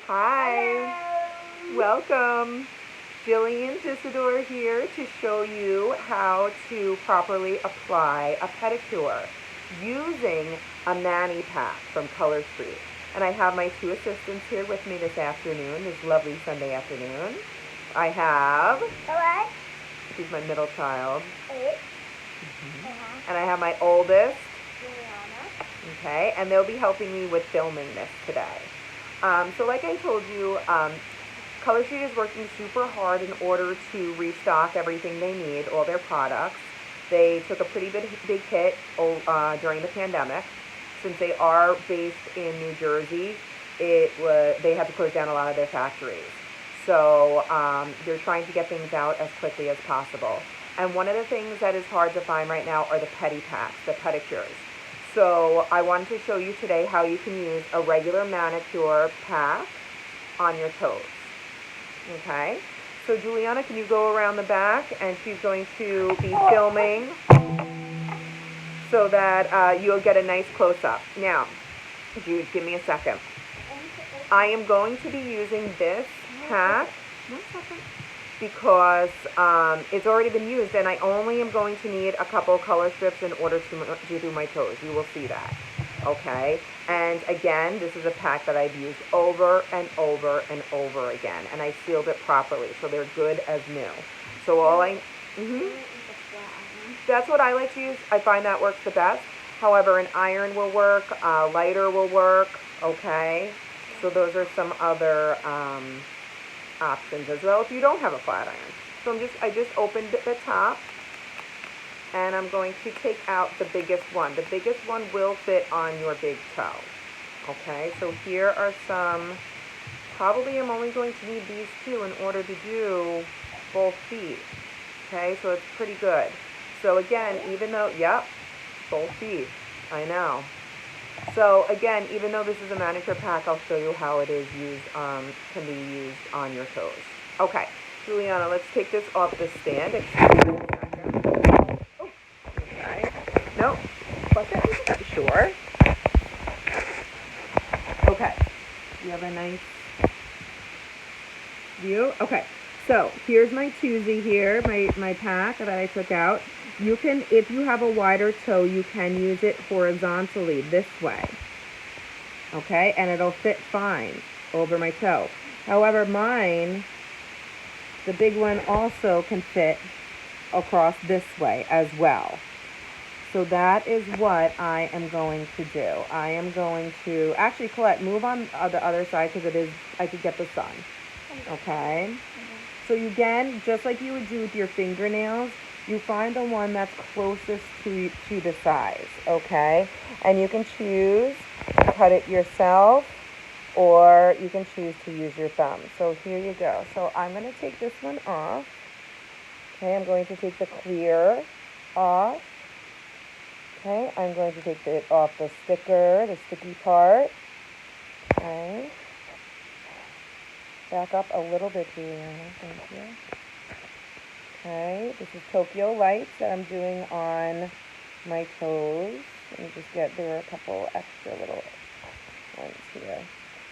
Hi, welcome. Jillian Disador here to show you how to properly apply a pedicure using a mani pack from Colorstreet. And I have my two assistants here with me this afternoon, this lovely Sunday afternoon. I have, What? she's my middle child, Eight. and I have my oldest, Juliana. okay, and they'll be helping me with filming this today. So like I told you, Colorstreet is working super hard in order to restock everything they need, all their products. They took a pretty big hit during the pandemic. Since they are based in New Jersey, they had to close down a lot of their factories. So they're trying to get things out as quickly as possible. And one of the things that is hard to find right now are the pedi packs, the pedicures. So I wanted to show you today how you can use a regular manicure pack on your toes. Okay, so Juliana, can you go around the back, and she's going to be filming so that you'll get a nice close-up. Now, Jude, give me a second. I am going to be using this pack because it's already been used, and I only am going to need a couple color strips in order to do my toes. You will see that. Okay, and again, this is a pack that I've used over and over and over again, and I sealed it properly, so they're good as new. So that's what I like to use. I find that works the best. However, an iron will work, lighter will work, okay? So those are some other options as well if you don't have a flat iron. So I just opened the top, and I'm going to take out the biggest one. The biggest one will fit on your big toe. Okay, so here are some, probably I'm only going to need these two in order to do both feet. Okay, so it's pretty good. So again, even though, yep, both feet, I know. So again, even though this is a manicure pack, I'll show you how it is used, can be used on your toes. Okay, Juliana, let's take this off the stand. Okay. Nope. Plus it. Sure. Okay. You have a nice view? Okay. So here's my twosie here, my pack that I took out. You can, if you have a wider toe, you can use it horizontally this way. Okay, and it'll fit fine over my toe. However, mine, the big one also can fit across this way as well. So that is what I am going to do. I am going to, actually, Colette, move on the other side because I could get the sun. Okay? So you, again, just like you would do with your fingernails, you find the one that's closest to the size, okay? And you can choose to cut it yourself, or you can choose to use your thumb. So here you go. So I'm going to take this one off. Okay, I'm going to take the clear off. Okay, I'm going to take it off the sticker, the sticky part. Okay. Back up a little bit, Juliana. Thank you. Okay, this is Tokyo Lights that I'm doing on my toes. Let me just there are a couple extra little ones here.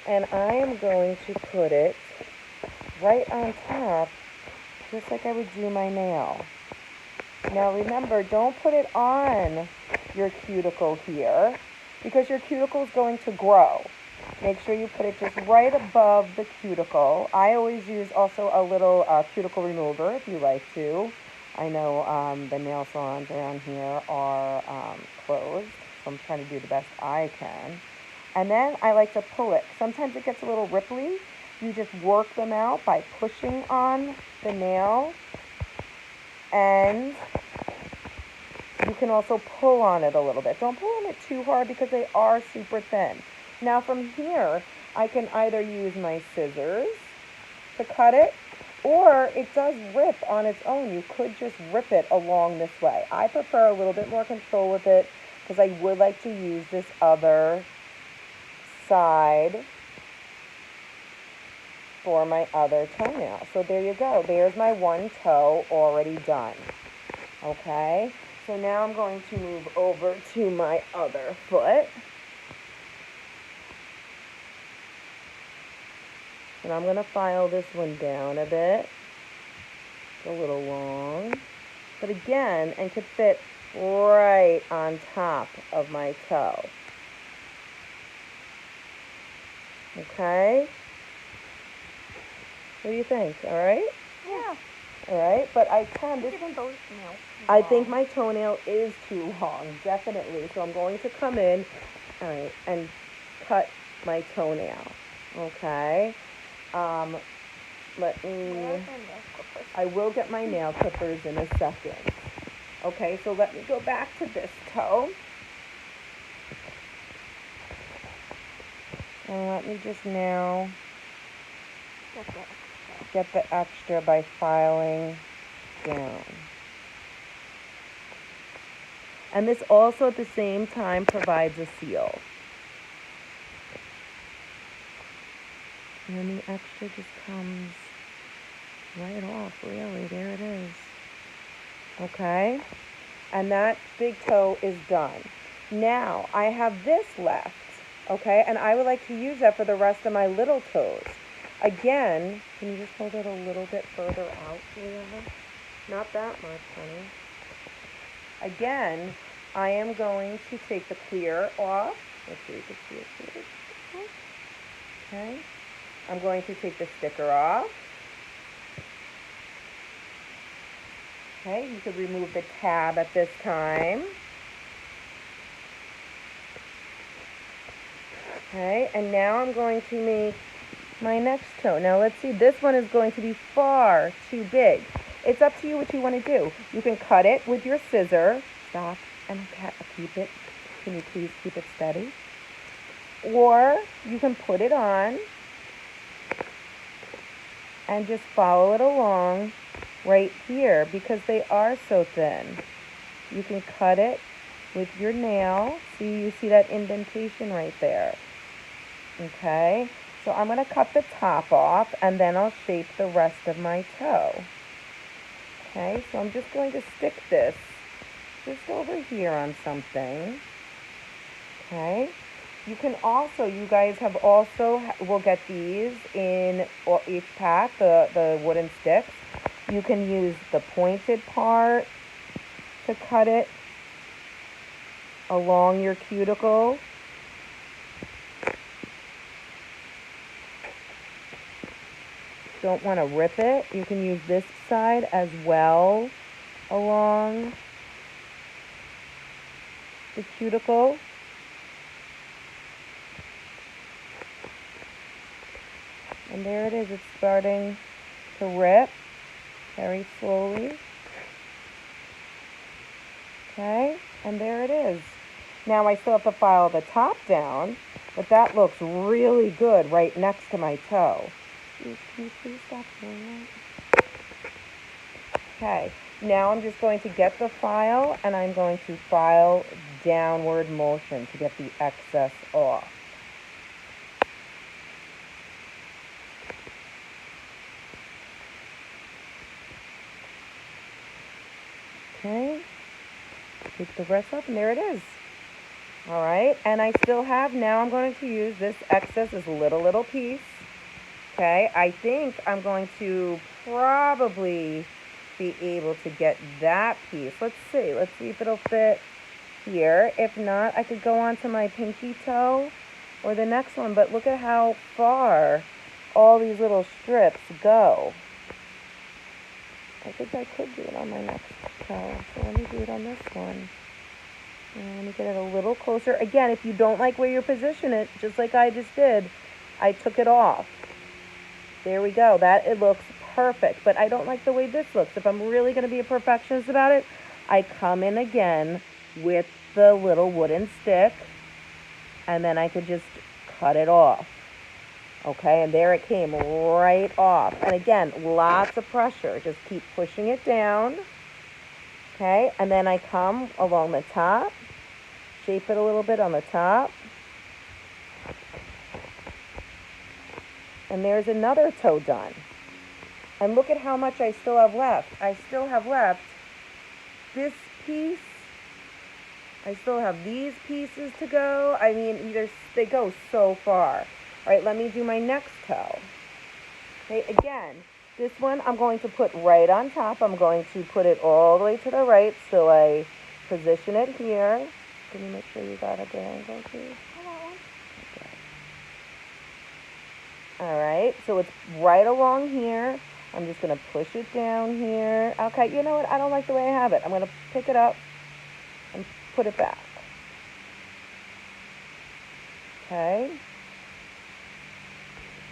And I am going to put it right on top, just like I would do my nail. Now remember, don't put it on your cuticle here, because your cuticle is going to grow. Make sure you put it just right above the cuticle. I always use also a little cuticle remover if you like to. I know the nail salons around here are closed, so I'm trying to do the best I can. And then I like to pull it. Sometimes it gets a little ripply. You just work them out by pushing on the nail, and you can also pull on it a little bit. Don't pull on it too hard because they are super thin. Now from here, I can either use my scissors to cut it, or it does rip on its own. You could just rip it along this way. I prefer a little bit more control with it because I would like to use this other side for my other toenail. So there you go. There's my one toe already done. Okay, so now I'm going to move over to my other foot. And I'm going to file this one down a bit. It's a little long. But again, and could fit right on top of my toe. Okay? What do you think? All right? Yeah. All right, but I can. I think my toenail is too long, definitely. So I'm going to come in, all right, and cut my toenail. Okay. Let me. I will get my nail clippers in a second. Okay, so let me go back to this toe. And let me just now get the extra by filing down. And this also at the same time provides a seal. And then the extra just comes right off, really. There it is. Okay? And that big toe is done. Now, I have this left, okay? And I would like to use that for the rest of my little toes. Again, can you just hold it a little bit further out, Julia? Not that much, honey. Again, I am going to take the clear off. Let's see, you can see it here. Okay. I'm going to take the sticker off. Okay, you could remove the tab at this time. Okay, and now I'm going to make my next toe. Now let's see, this one is going to be far too big. It's up to you what you want to do. You can cut it with your scissor. Stop and keep it. Can you please keep it steady? Or you can put it on and just follow it along right here because they are so thin. You can cut it with your nail. See, you see that indentation right there. Okay, so I'm going to cut the top off and then I'll shape the rest of my toe. Okay, so I'm just going to stick this just over here on something. Okay, you can also, you guys have also, will get these in each pack, the wooden sticks. You can use the pointed part to cut it along your cuticle. Don't want to rip it. You can use this side as well along the cuticle. And there it is. It's starting to rip very slowly. Okay, and there it is. Now I still have to file the top down, but that looks really good right next to my toe. Can you please stop doing that? Okay, now I'm just going to get the file and I'm going to file downward motion to get the excess off. Okay, take the rest up and there it is. All right, and I still have, now I'm going to use this excess, this little piece. Okay, I think I'm going to probably be able to get that piece. Let's see if it'll fit here. If not, I could go on to my pinky toe or the next one, but look at how far all these little strips go. I think I could do it on my next toe, so let me do it on this one. And let me get it a little closer. Again, if you don't like where you position it, just like I just did, I took it off. There we go. That, it looks perfect, but I don't like the way this looks. If I'm really going to be a perfectionist about it, I come in again with the little wooden stick, and then I could just cut it off. Okay, and there it came right off. And again, lots of pressure. Just keep pushing it down. Okay, and then I come along the top, shape it a little bit on the top. And there's another toe done. And look at how much I still have left. I still have left this piece. I still have these pieces to go. I mean, they go so far. All right, let me do my next toe. Okay, again, this one I'm going to put right on top. I'm going to put it all the way to the right, so I position it here. Can you make sure you got a good angle, please? Okay. All right, so it's right along here. I'm just going to push it down here. Okay, you know what? I don't like the way I have it. I'm going to pick it up and put it back. Okay.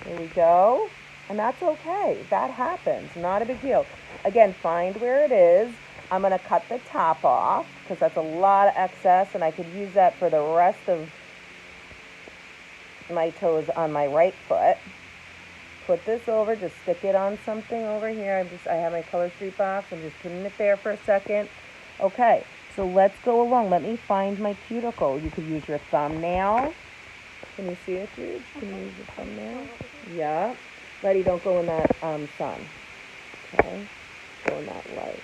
There we go. And that's okay. That happens. Not a big deal. Again, find where it is. I'm going to cut the top off because that's a lot of excess, and I could use that for the rest of my toes on my right foot. Put this over, just stick it on something over here. I have my Colorstreet box. I'm just putting it there for a second. Okay, so let's go along. Let me find my cuticle. You could use your thumbnail. Can you see it, Jude? Can you use your thumbnail? Yeah. Letty, don't go in that sun. Okay? Go in that light.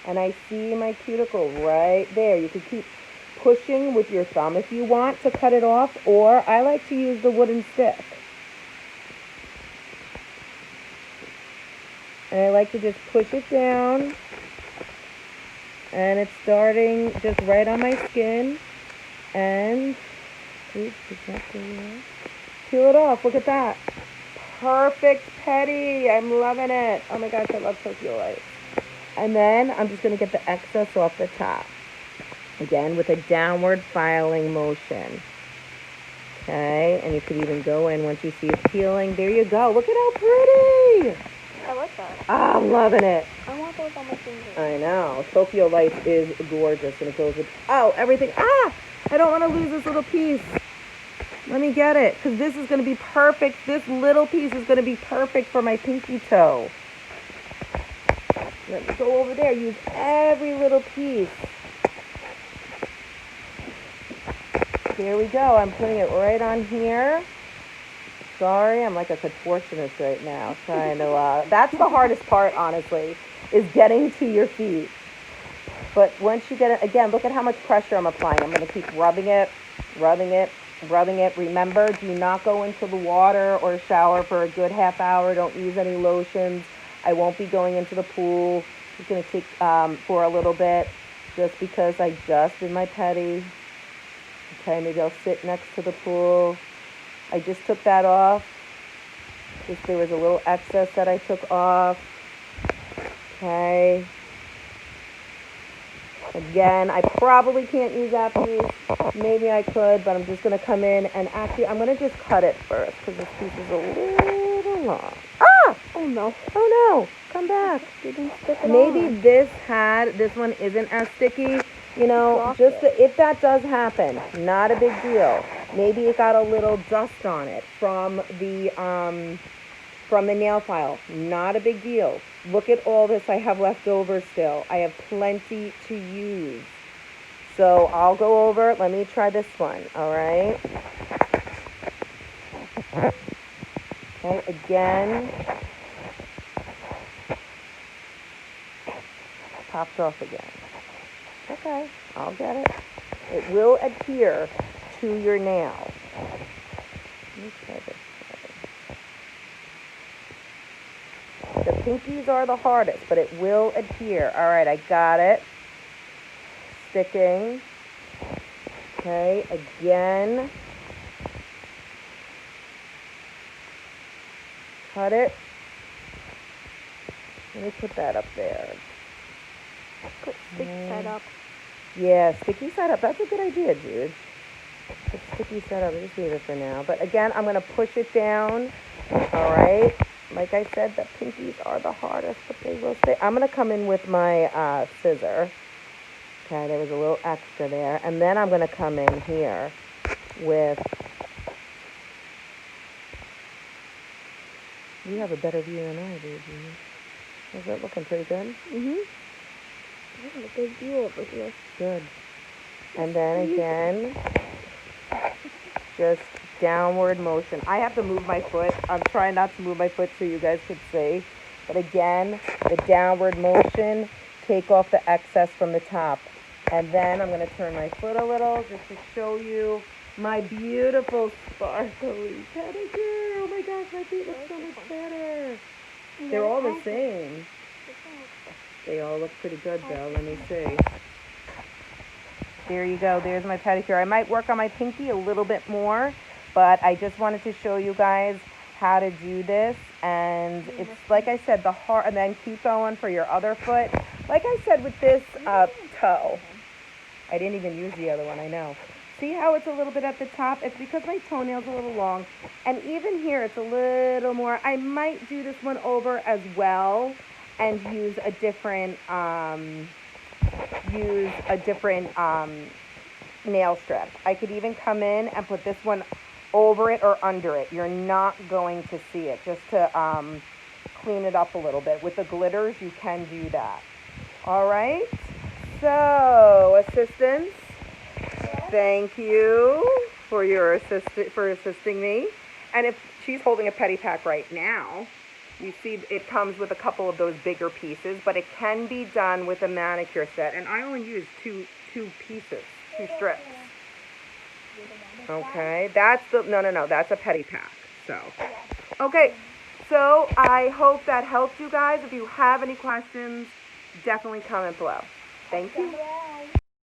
And I see my cuticle right there. You could keep pushing with your thumb if you want to cut it off, or I like to use the wooden stick. And I like to just push it down. And it's starting just right on my skin. And oops, peel it off. Look at that. Perfect pedi. I'm loving it. Oh my gosh, I love Tokyo Lights. And then I'm just going to get the excess off the top. Again, with a downward filing motion. Okay, and you could even go in once you see it peeling. There you go. Look at how pretty. I like that. Ah, I'm loving it. I want those on my fingers. I know. Tokyo Lights is gorgeous, and it goes with, oh, everything. Ah, I don't want to lose this little piece. Let me get it, because this is going to be perfect. This little piece is going to be perfect for my pinky toe. Let me go over there. Use every little piece. Here we go. I'm putting it right on here. Sorry, I'm like a contortionist right now. Trying to, that's the hardest part, honestly, is getting to your feet. But once you get it, again, look at how much pressure I'm applying. I'm going to keep rubbing it, rubbing it, rubbing it. Remember, do not go into the water or shower for a good half hour. Don't use any lotions. I won't be going into the pool. It's going to take for a little bit just because I just did my pedi. Okay, maybe I'll sit next to the pool. I just took that off. Just there was a little excess that I took off. Okay. Again, I probably can't use that piece. Maybe I could, but I'm just going to come in and actually, I'm going to just cut it first because this piece is a little long. Ah! Oh no. Oh no. Come back. Didn't stick it Maybe on. this one isn't as sticky. You know, just if that does happen, not a big deal. Maybe it got a little dust on it from the nail file. Not a big deal. Look at all this I have left over still. I have plenty to use. So I'll go over. Let me try this one. All right. Okay, again. Popped off again. Okay, I'll get it. It will adhere to your nail. Let me try this way. The pinkies are the hardest, but it will adhere. All right, I got it. Sticking. Okay, again. Cut it. Let me put that up there. Put sticky side up. Yeah, sticky side up. That's a good idea, Jude. Put sticky side up. Just leave it for now. But again, I'm going to push it down. All right. Like I said, the pinkies are the hardest, but they will stay. I'm going to come in with my scissor. Okay, there was a little extra there. And then I'm going to come in here with... You have a better view than I do, Jude. Is that looking pretty good? Mm-hmm. I have a good view over here. Good. And then again, just downward motion. I have to move my foot. I'm trying not to move my foot so you guys could see. But again, the downward motion, take off the excess from the top. And then I'm going to turn my foot a little just to show you my beautiful sparkly pedicure. Oh my gosh, my feet look so much better. They're all the same. They all look pretty good though. Let me see. There you go. There's my pedicure. I might work on my pinky a little bit more, but I just wanted to show you guys how to do this. And it's like I said, the hard, and then keep going for your other foot. Like I said with this toe, I didn't even use the other one, I know. See how it's a little bit at the top? It's because my toenail's a little long. And even here, it's a little more. I might do this one over as well and use a different, nail strip. I could even come in and put this one over it or under it. You're not going to see it, just to clean it up a little bit. With the glitters, you can do that. All right, so assistance, thank you for your assisting me. And if she's holding a pedi pack right now, you see it comes with a couple of those bigger pieces, but it can be done with a manicure set. And I only use two pieces, 2 strips. Okay, that's that's a pedi pack. So, okay, so I hope that helped you guys. If you have any questions, definitely comment below. Thank you.